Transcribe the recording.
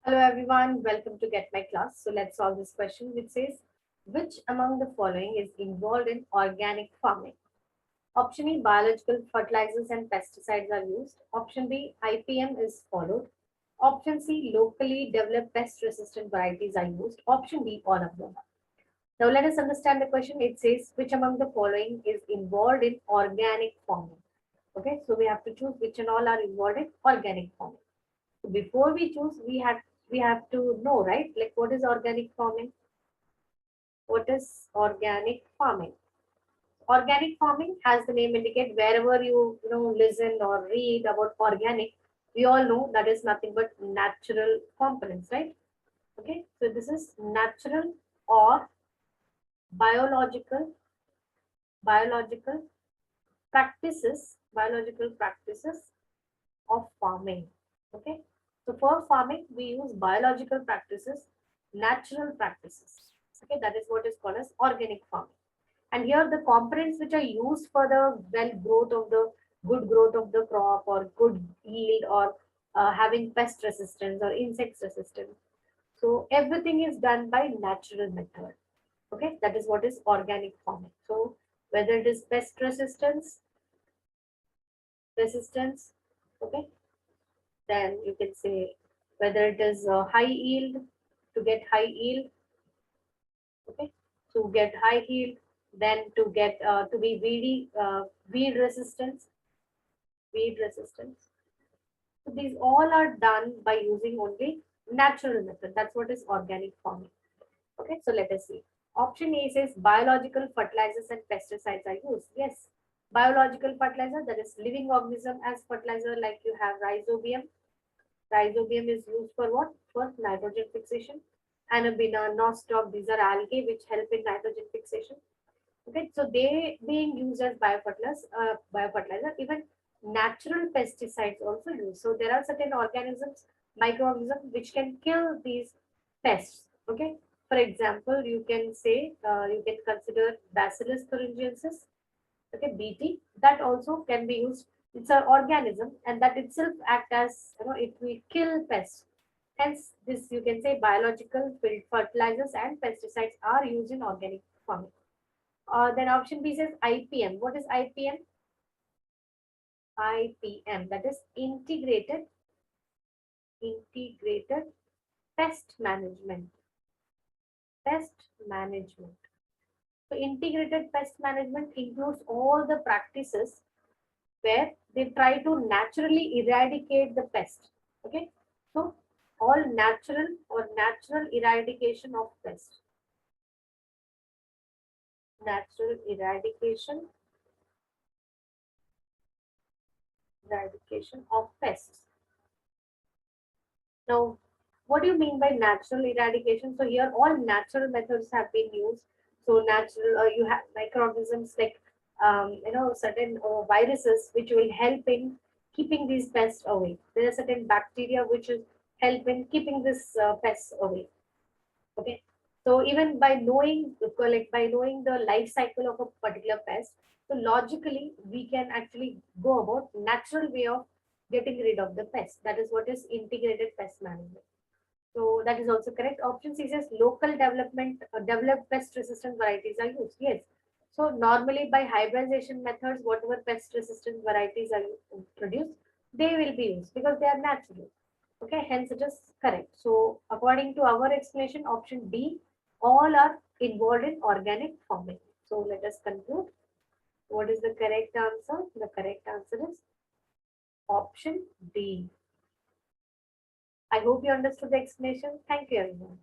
Hello everyone, welcome to Get My Class. So let's solve this question which says, which among the following is involved in organic farming? Option E, biological fertilizers and pesticides are used. Option B, IPM is followed. Option C, locally developed pest-resistant varieties are used. Option D, all of them. Now let us understand the question. It says, which among the following is involved in organic farming? Okay, so we have to choose which and all are involved in organic farming. So before we choose, we have to know, right? Like what is organic farming? What is organic farming? Organic farming, as the name indicate, wherever you know listen or read about organic, we all know that is nothing but natural components, right? Okay, so this is natural or biological biological biological practices of farming. Okay, so for farming we use biological practices, natural practices. Okay, that is what is called as organic farming. And here the components which are used for the well growth of the good growth of the crop or good yield or having pest resistance or insect resistance. So everything is done by natural method. Okay, that is what is organic farming. So whether it is pest resistance, okay, then you can say whether it is high yield, to get high yield, okay, to get high yield, then to get to be weed resistance, weed resistance. So these all are done by using only natural method. That's what is organic farming. Okay, so let us see. Option A says biological fertilizers and pesticides are used. Yes, biological fertilizer, that is living organism as fertilizer, like you have rhizobium. Rhizobium is used for what? For nitrogen fixation. Anabina, nostoc, these are algae which help in nitrogen fixation. Okay, so they being used as biofertilizer, even natural pesticides also used. So there are certain organisms, microorganisms which can kill these pests. Okay, for example, you can say you can consider Bacillus thuringiensis. Okay, BT, that also can be used. It's an organism and that itself act as, you know, it will kill pests. Hence, this you can say biological fertilizers and pesticides are used in organic farming. Then option B says IPM. What is IPM? IPM, that is integrated pest management. Pest management. So integrated pest management includes all the practices where they try to naturally eradicate the pest. Okay, so all natural eradication of pest. Natural eradication of pests. Now, what do you mean by natural eradication? So here all natural methods have been used. So natural, you have microorganisms like certain viruses which will help in keeping these pests away. There are certain bacteria which will help in keeping this pests away. Okay. So even by knowing the life cycle of a particular pest, so logically we can actually go about natural way of getting rid of the pest. That is what is integrated pest management. So that is also correct. Option C says local developed pest resistant varieties are used. Yes. So normally by hybridization methods, whatever pest resistant varieties are produced, they will be used because they are natural. Okay, hence it is correct. So according to our explanation, option D, all are involved in organic farming. So let us conclude. What is the correct answer? The correct answer is option D. I hope you understood the explanation. Thank you, everyone.